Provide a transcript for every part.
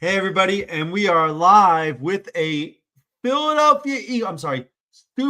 Hey, everybody, and we are live with a Super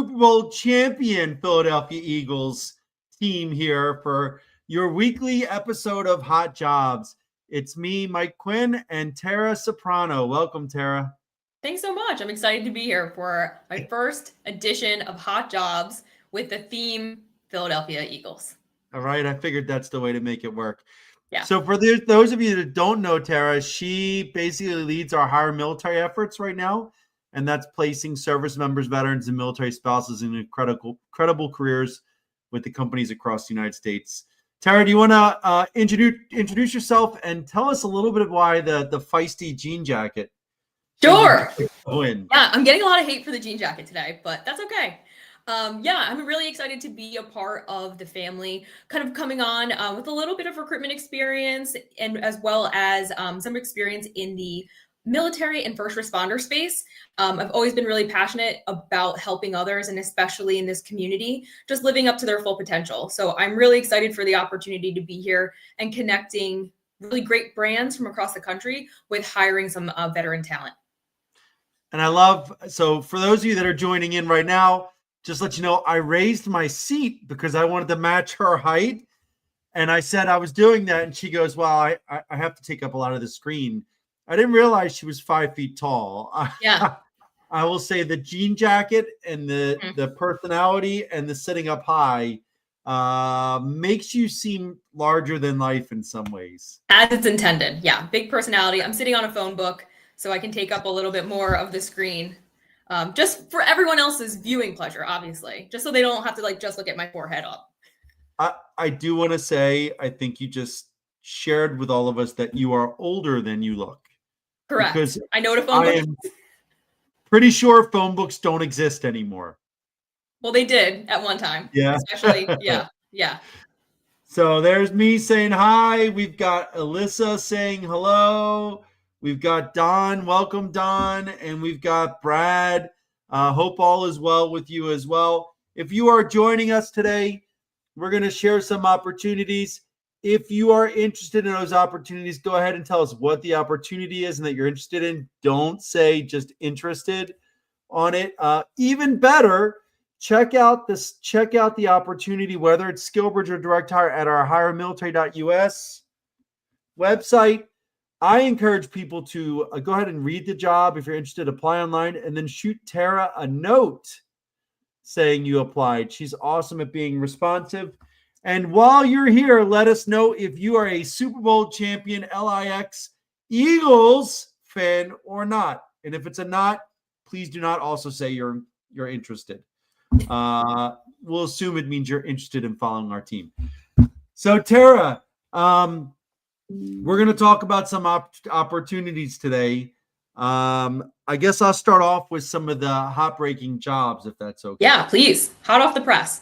Bowl champion Philadelphia Eagles team here for your weekly episode of Hot Jobs. It's me, Mike Quinn, and Tara Soprano. Welcome, Tara. Thanks so much. I'm excited to be here for my first edition of Hot Jobs with the theme Philadelphia Eagles. All right, I figured that's the way to make it work. Yeah. So for those of you that don't know Tara, she basically leads our HireMilitary efforts right now, and that's placing service members, veterans, and military spouses in incredible careers with the companies across the United States. Tara, do you want to introduce yourself and tell us a little bit of why the feisty jean jacket? Sure. Win. Yeah, I'm getting a lot of hate for the jean jacket today, but that's okay. I'm really excited to be a part of the family, kind of coming on with a little bit of recruitment experience and as well as some experience in the military and first responder space. I've always been really passionate about helping others, and especially in this community, just living up to their full potential. So I'm really excited for the opportunity to be here and connecting really great brands from across the country with hiring some veteran talent. And I love, so for those of you that are joining in right now, just let you know, I raised my seat because I wanted to match her height. And I said I was doing that. And she goes, well, I have to take up a lot of the screen. I didn't realize she was 5 feet tall. Yeah. I will say the jean jacket and the personality and the sitting up high makes you seem larger than life in some ways. As it's intended. Yeah. Big personality. I'm sitting on a phone book, so I can take up a little bit more of the screen. Just for everyone else's viewing pleasure, obviously, just so they don't have to just look at my forehead up. I do want to say, I think you just shared with all of us that you are older than you look. Correct. Because I know what a phone book is. Pretty sure phone books don't exist anymore. Well, they did at one time. Yeah. Especially, yeah. So there's me saying hi. We've got Alyssa saying hello. We've got Don. Welcome, Don. And we've got Brad. Hope all is well with you as well. If you are joining us today, we're going to share some opportunities. If you are interested in those opportunities, go ahead and tell us what the opportunity is and that you're interested in. Don't say just interested on it. Even better, check out the opportunity, whether it's SkillBridge or direct hire, at our HireMilitary.us website. I encourage people to go ahead and read the job. If you're interested, apply online and then shoot Tara a note saying you applied. She's awesome at being responsive. And while you're here, let us know if you are a Super Bowl champion LIX Eagles fan or not. And if it's a not, please do not also say you're interested. We'll assume it means you're interested in following our team. So Tara, we're going to talk about some opportunities today. I guess I'll start off with some of the hot-breaking jobs, if that's okay. Yeah, please. Hot off the press.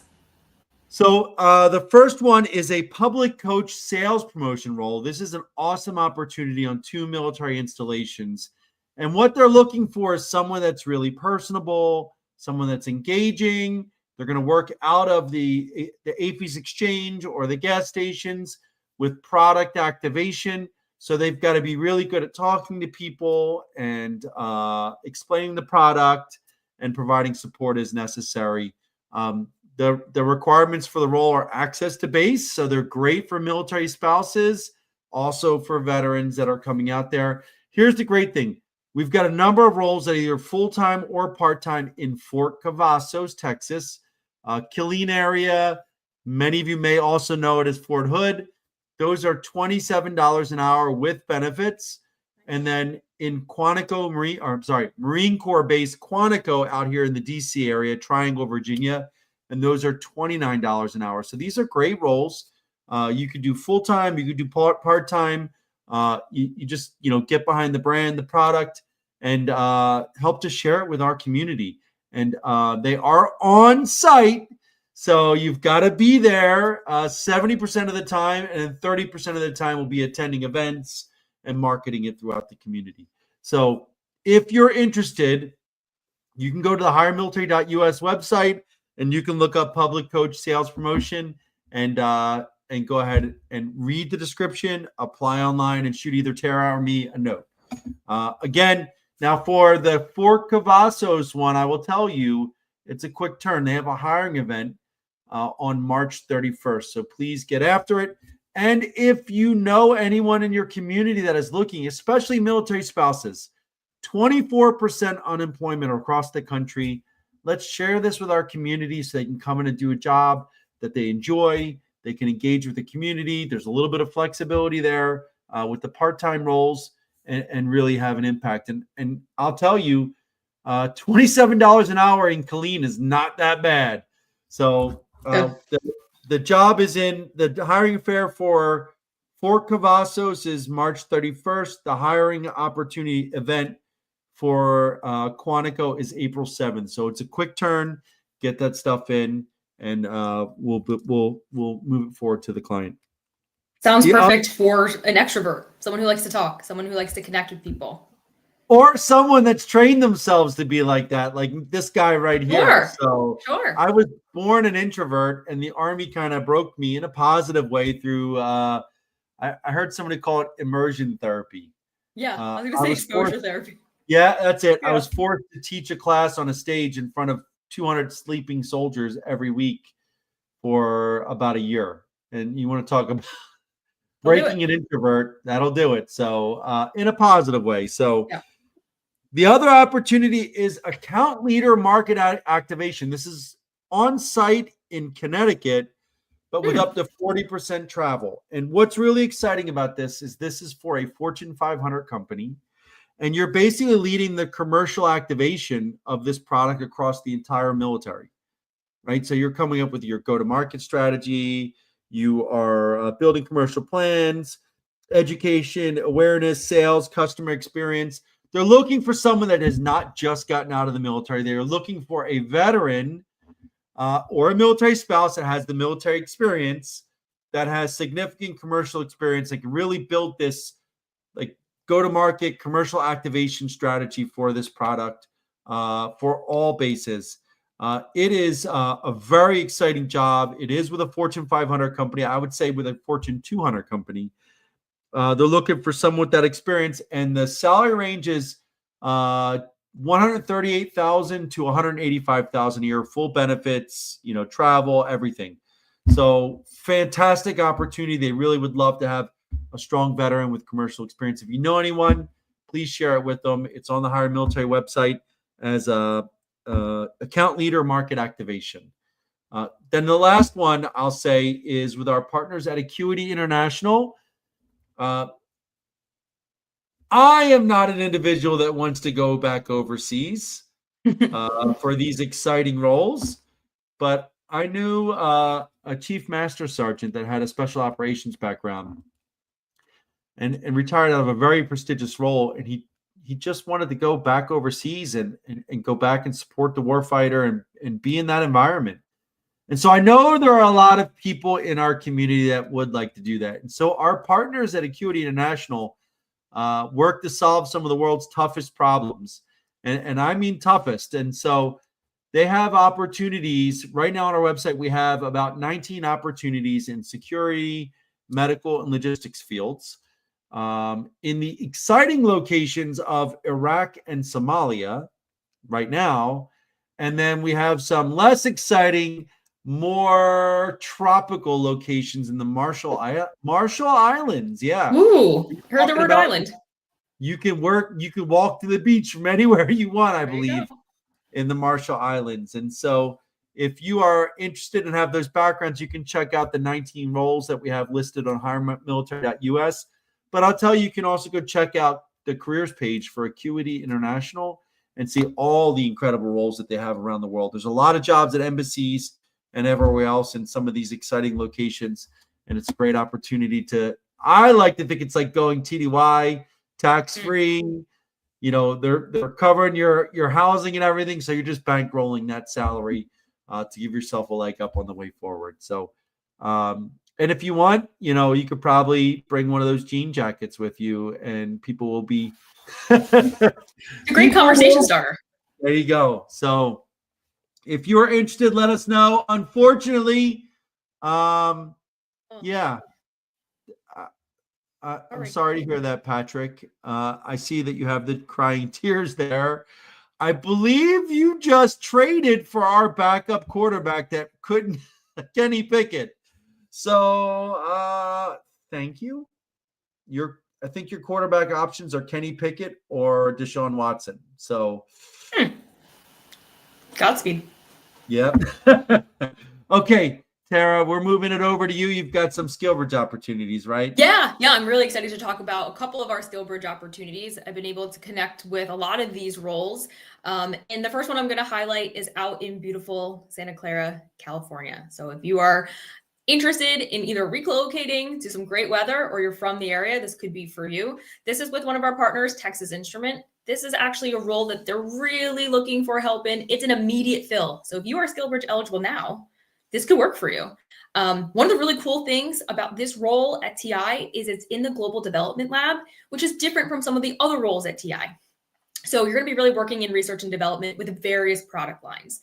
So the first one is a public coach sales promotion role. This is an awesome opportunity on 2 military installations. And what they're looking for is someone that's really personable, someone that's engaging. They're going to work out of the APs exchange or the gas stations with product activation. So they've got to be really good at talking to people and explaining the product and providing support as necessary. The requirements for the role are access to base. So they're great for military spouses, also for veterans that are coming out there. Here's the great thing. We've got a number of roles that are either full-time or part-time in Fort Cavazos, Texas, Killeen area. Many of you may also know it as Fort Hood. Those are $27 an hour with benefits. And then in Marine Corps base Quantico out here in the DC area, Triangle, Virginia, and those are $29 an hour. So these are great roles. You could do full-time, you could do part-time. You just, get behind the brand, the product, and help to share it with our community. And they are on site. So you've got to be there 70% of the time, and 30% of the time will be attending events and marketing it throughout the community. So if you're interested, you can go to the HireMilitary.us website and you can look up public coach sales promotion and go ahead and read the description, apply online, and shoot either Tara or me a note. Again, now for the Fort Cavazos one, I will tell you, it's a quick turn. They have a hiring event on March 31st. So please get after it. And if you know anyone in your community that is looking, especially military spouses, 24% unemployment across the country. Let's share this with our community so they can come in and do a job that they enjoy. They can engage with the community. There's a little bit of flexibility there with the part-time roles and really have an impact. And I'll tell you, $27 an hour in Killeen is not that bad. So the job is in the hiring fair for Fort Cavazos is March 31st. The hiring opportunity event for Quantico is April 7th. So it's a quick turn. Get that stuff in, and we'll move it forward to the client. Sounds perfect for an extrovert, someone who likes to talk, someone who likes to connect with people. Or someone that's trained themselves to be like that, like this guy right here. Sure. I was born an introvert, and the Army kind of broke me in a positive way through, I heard somebody call it immersion therapy. Yeah, I was going to say exposure therapy. Yeah, that's it. Yeah. I was forced to teach a class on a stage in front of 200 sleeping soldiers every week for about a year. And you want to talk about breaking an introvert, that'll do it. So in a positive way. So the other opportunity is account leader market activation. This is on site in Connecticut, but with up to 40% travel. And what's really exciting about this is for a Fortune 500 company. And you're basically leading the commercial activation of this product across the entire military, right? So you're coming up with your go-to-market strategy. You are building commercial plans, education, awareness, sales, customer experience. They're looking for someone that has not just gotten out of the military. They're looking for a veteran or a military spouse that has the military experience, that has significant commercial experience, that can really build this like go-to-market commercial activation strategy for this product for all bases. It is a very exciting job. It is with a Fortune 500 company. I would say with a Fortune 200 company. They're looking for someone with that experience, and the salary range is $138,000 to $185,000 a year, full benefits, travel, everything. So fantastic opportunity. They really would love to have a strong veteran with commercial experience. If you know anyone, please share it with them. It's on the HireMilitary website as a account leader market activation. Then the last one I'll say is with our partners at Acuity International. I am not an individual that wants to go back overseas for these exciting roles, but I knew a chief master sergeant that had a special operations background and retired out of a very prestigious role, and he just wanted to go back overseas and go back and support the warfighter and be in that environment. And so I know there are a lot of people in our community that would like to do that. And so our partners at Acuity International work to solve some of the world's toughest problems. And I mean toughest. And so they have opportunities. Right now on our website, we have about 19 opportunities in security, medical, and logistics fields. In the exciting locations of Iraq and Somalia right now. And then we have some less exciting, more tropical locations in the Marshall Islands. Yeah. Ooh, heard the word island. You can walk to the beach from anywhere you want, I believe, in the Marshall Islands. And so if you are interested and have those backgrounds, you can check out the 19 roles that we have listed on HireMilitary.us. But I'll tell you, you can also go check out the careers page for Acuity International and see all the incredible roles that they have around the world. There's a lot of jobs at embassies and everywhere else in some of these exciting locations. And it's a great opportunity I like to think it's like going TDY, tax-free. They're covering your housing and everything. So you're just bankrolling that salary to give yourself a leg up on the way forward. So, and if you want, you could probably bring one of those jean jackets with you and people will be it's a great conversation starter. There you go. So if you're interested, let us know. Unfortunately, All I'm right. sorry to hear that, Patrick. I see that you have the crying tears there. I believe you just traded for our backup quarterback that couldn't, Kenny Pickett. So thank you. I think your quarterback options are Kenny Pickett or Deshaun Watson. So Godspeed. yep. Okay, Tara, we're moving it over to you. You've got some SkillBridge opportunities, right? Yeah, I'm really excited to talk about a couple of our SkillBridge opportunities. I've been able to connect with a lot of these roles. And the first one I'm going to highlight is out in beautiful Santa Clara, California. So if you are interested in either relocating to some great weather or you're from the area, this could be for you. This is with one of our partners, Texas Instrument. This is actually a role that they're really looking for help in. It's an immediate fill. So if you are SkillBridge eligible now, this could work for you. One of the really cool things about this role at TI is it's in the Global Development Lab, which is different from some of the other roles at TI. So you're going to be really working in research and development with various product lines.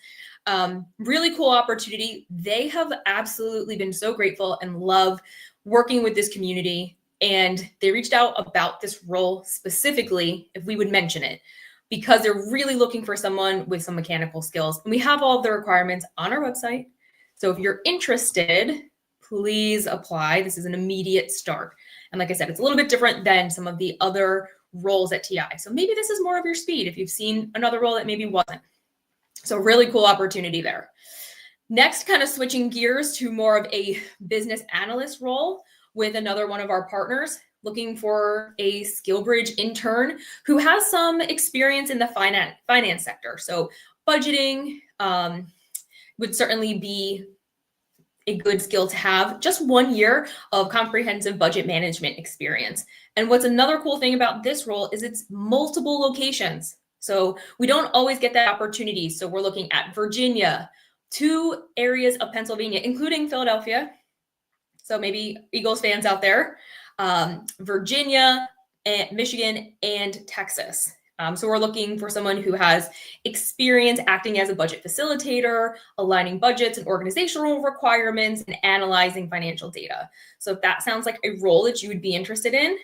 Really cool opportunity. They have absolutely been so grateful and love working with this community. And they reached out about this role specifically, if we would mention it, because they're really looking for someone with some mechanical skills. And we have all of the requirements on our website. So if you're interested, please apply. This is an immediate start. And like I said, it's a little bit different than some of the other roles at TI. So maybe this is more of your speed if you've seen another role that maybe wasn't. So really cool opportunity there. Next, kind of switching gears to more of a business analyst role with another one of our partners, looking for a SkillBridge intern who has some experience in the finance sector. So budgeting would certainly be a good skill to have. Just 1 year of comprehensive budget management experience. And what's another cool thing about this role is it's multiple locations. So we don't always get that opportunity. So we're looking at Virginia, 2 areas of Pennsylvania, including Philadelphia. So maybe Eagles fans out there, Virginia, and Michigan, and Texas. So we're looking for someone who has experience acting as a budget facilitator, aligning budgets and organizational requirements, and analyzing financial data. So if that sounds like a role that you would be interested in,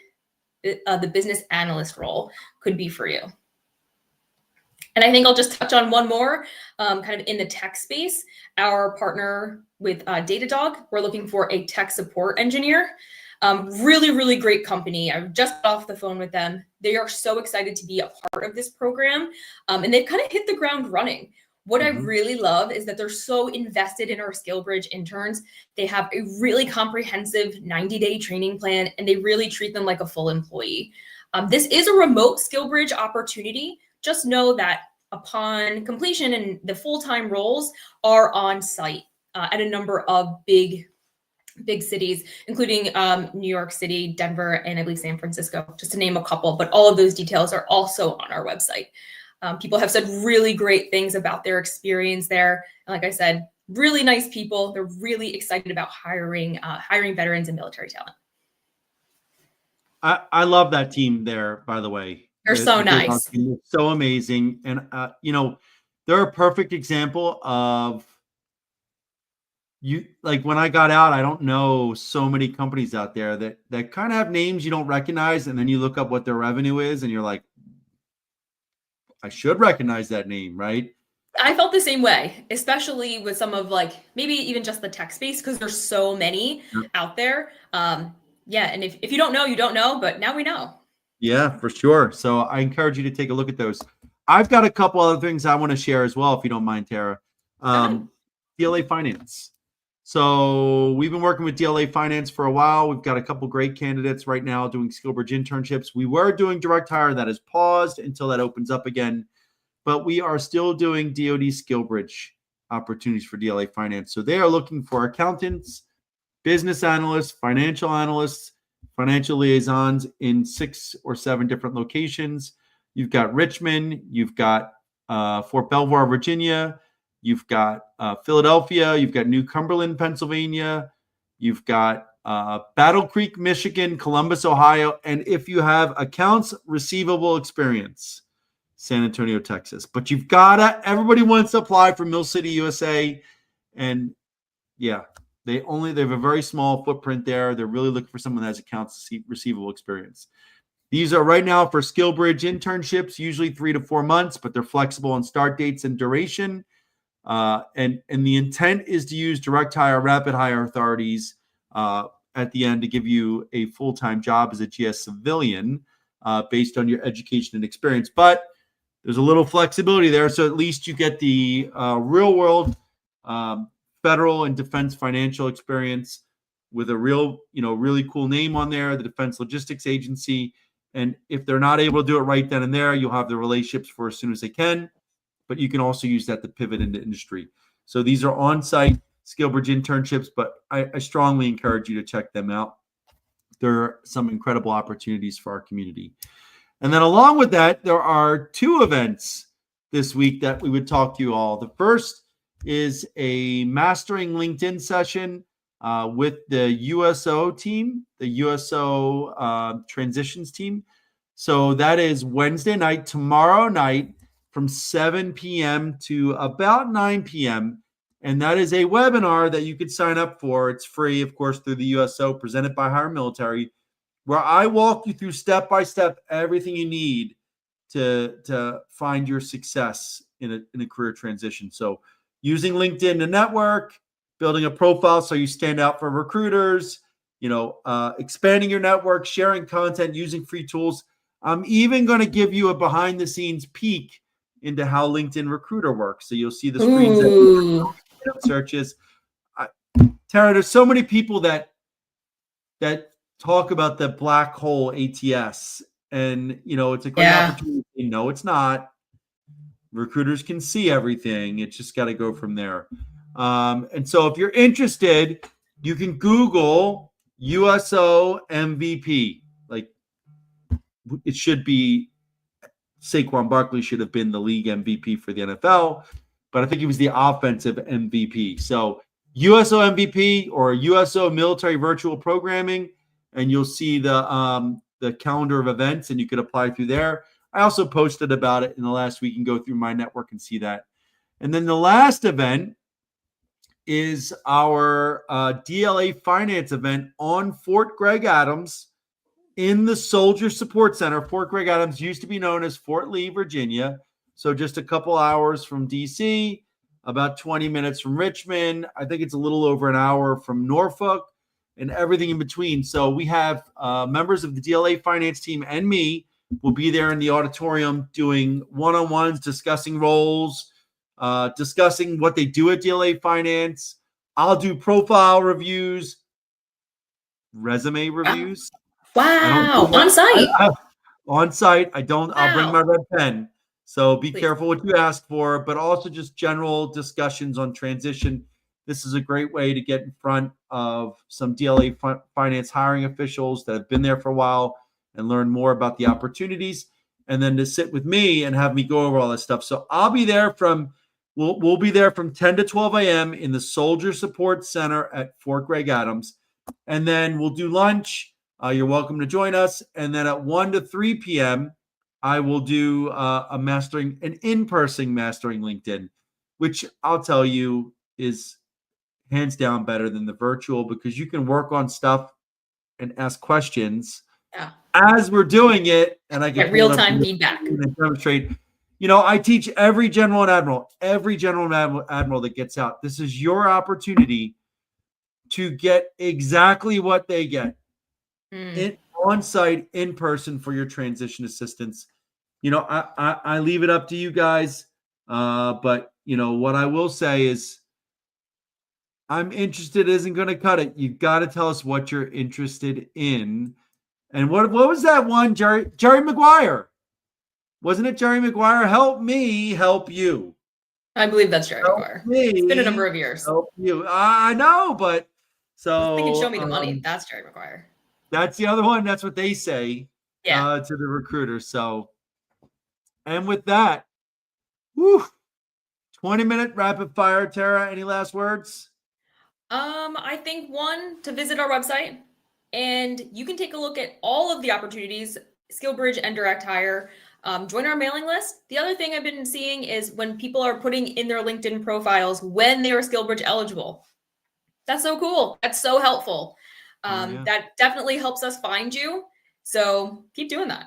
the business analyst role could be for you. And I think I'll just touch on one more, kind of in the tech space. Our partner with Datadog, we're looking for a tech support engineer. Really, really great company. I just got off the phone with them. They are so excited to be a part of this program. And they've kind of hit the ground running. What I really love is that they're so invested in our SkillBridge interns. They have a really comprehensive 90-day training plan, and they really treat them like a full employee. This is a remote SkillBridge opportunity. Just know that upon completion and the full-time roles are on site at a number of big cities, including New York City, Denver, and I believe San Francisco, just to name a couple. But all of those details are also on our website. People have said really great things about their experience there. And like I said, really nice people. They're really excited about hiring veterans and military talent. I love that team there, by the way. They're so nice. So amazing. And, they're a perfect example of like when I got out, I don't know so many companies out there that kind of have names you don't recognize. And then you look up what their revenue is and you're like, I should recognize that name, right? I felt the same way, especially with some of maybe even just the tech space, because there's so many out there. Yeah. And if you don't know, you don't know, but now we know. Yeah, for sure. So I encourage you to take a look at those. I've got a couple other things I want to share as well, if you don't mind, Tara. DLA Finance. So we've been working with DLA Finance for a while. We've got a couple great candidates right now doing SkillBridge internships. We were doing direct hire. That is paused until that opens up again. But we are still doing DoD SkillBridge opportunities for DLA Finance. So they are looking for accountants, business analysts, financial liaisons in 6 or 7 different locations. You've got Richmond. You've got Fort Belvoir, Virginia. You've got Philadelphia. You've got New Cumberland, Pennsylvania. You've got Battle Creek, Michigan, Columbus, Ohio. And if you have accounts receivable experience, San Antonio, Texas. But everybody wants to apply for Mill City, USA. And yeah, They have a very small footprint there. They're really looking for someone that has accounts receivable experience. These are right now for SkillBridge internships, usually 3 to 4 months, but they're flexible on start dates and duration. And the intent is to use direct hire, rapid hire authorities at the end to give you a full-time job as a GS civilian based on your education and experience. But there's a little flexibility there, so at least you get the real-world federal and defense financial experience with a really cool name on there, the Defense Logistics Agency. And if they're not able to do it right then and there, you'll have the relationships for as soon as they can. But you can also use that to pivot into industry. So these are on-site SkillBridge internships, but I strongly encourage you to check them out. There are some incredible opportunities for our community. And then along with that, there are 2 events this week that we would talk to you all. The first is a Mastering LinkedIn session with the USO team, the USO transitions team. So that is Wednesday night, tomorrow night, from 7 p.m. to about 9 p.m. And that is a webinar that you could sign up for. It's free, of course, through the USO, presented by HireMilitary, where I walk you through step-by-step everything you need to find your success in a career transition. So using LinkedIn to network, building a profile so you stand out for recruiters, expanding your network, sharing content, using free tools. I'm even going to give you a behind-the-scenes peek into how LinkedIn Recruiter works. So you'll see the screens that searches. Tara, there's so many people that talk about the black hole ATS, and it's a great opportunity. No, it's not. Recruiters can see everything. It's just got to go from there. And so if you're interested, you can Google USO MVP. Like, it should be Saquon Barkley should have been the league MVP for the NFL, but I think he was the offensive MVP. So USO MVP or USO military virtual programming, and you'll see the calendar of events, and you could apply through there. I also posted about it in the last week. You can go through my network and see that. And then the last event is our DLA finance event on Fort Gregg Adams in the Soldier Support Center. Fort Gregg Adams used to be known as Fort Lee, Virginia. So just a couple hours from DC, about 20 minutes from Richmond. I think it's a little over an hour from Norfolk, and everything in between. So we have members of the DLA finance team and me will be there in the auditorium doing one-on-ones, discussing roles, discussing what they do at DLA finance. I'll do profile reviews, resume reviews. Wow. On site. On site. I'll bring my red pen. So be careful what you ask for, but also just general discussions on transition. This is a great way to get in front of some DLA finance hiring officials that have been there for a while and learn more about the opportunities, and then to sit with me and have me go over all this stuff. So I'll be there we'll be there from 10 to 12 a.m. in the Soldier Support Center at Fort Gregg Adams. And then we'll do lunch. You're welcome to join us. And then at 1 to 3 p.m., I will do an in-person mastering LinkedIn, which I'll tell you is hands down better than the virtual, because you can work on stuff and ask questions as we're doing it, and I get real-time feedback and demonstrate. I teach every general and admiral that gets out. This is your opportunity to get exactly what they get on site, in person, for your transition assistance. I leave it up to you guys, but what I will say is, I'm interested isn't going to cut it. You've got to tell us what you're interested in. And what was that one, Jerry Maguire? Wasn't it Jerry Maguire? Help me help you. I believe that's Jerry Maguire. It's been a number of years. Help you. I know, but so they can show me the money. That's Jerry Maguire. That's the other one. That's what they say to the recruiter. So, and with that, 20-minute rapid fire. Tara, any last words? I think one, to visit our website, and you can take a look at all of the opportunities, SkillBridge and direct hire. Join our mailing list. The other thing I've been seeing is when people are putting in their LinkedIn profiles when they are SkillBridge eligible. That's so cool. That's so helpful. Oh, yeah. That definitely helps us find you. So keep doing that.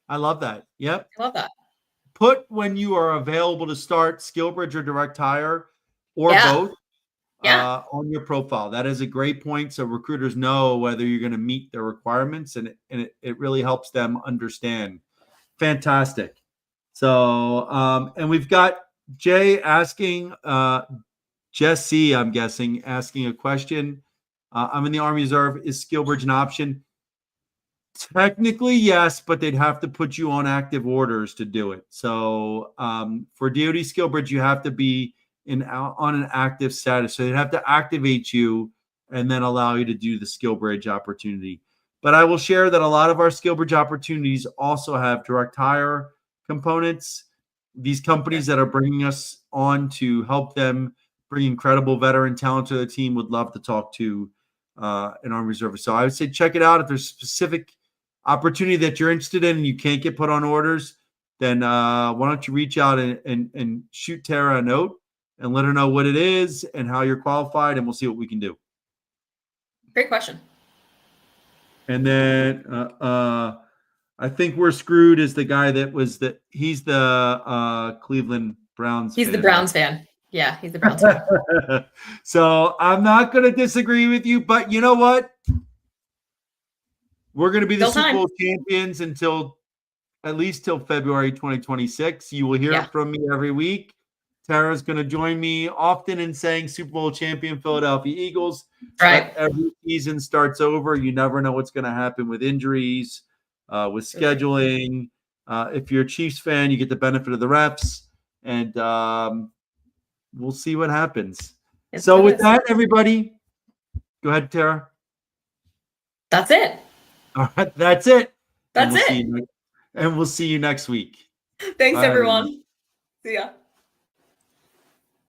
I love that. Yep. I love that. Put when you are available to start SkillBridge or direct hire or Yeah. both Yeah. on your profile. That is a great point. So recruiters know whether you're going to meet their requirements, and it really helps them understand. Fantastic. So, and we've got Jay asking, Jesse, I'm guessing, asking a question. I'm in the Army Reserve. Is SkillBridge an option? Technically, yes, but they'd have to put you on active orders to do it. So for DoD SkillBridge, you have to be on an active status. So they'd have to activate you and then allow you to do the SkillBridge opportunity. But I will share that a lot of our SkillBridge opportunities also have direct hire components. These companies that are bringing us on to help them bring incredible veteran talent to the team would love to talk to an Army Reserve. So I would say check it out. If there's specific opportunity that you're interested in and you can't get put on orders, then why don't you reach out and shoot Tara a note and let her know what it is and how you're qualified, and we'll see what we can do. Great question. And then I think we're screwed is the guy that was he's the Cleveland Browns He's fan, the Browns fan. Yeah, he's the Browns fan. So I'm not going to disagree with you, but you know what? We're going to be the Super Bowl champions at least till February 2026. You will hear from me every week. Tara's going to join me often in saying Super Bowl champion Philadelphia Eagles. Right. But every season starts over. You never know what's going to happen with injuries, with scheduling. If you're a Chiefs fan, you get the benefit of the refs, and we'll see what happens. So with that, everybody, go ahead, Tara. That's it. All right, that's it. That's it. And we'll see you next week. Thanks, Bye, everyone. everyone. See ya.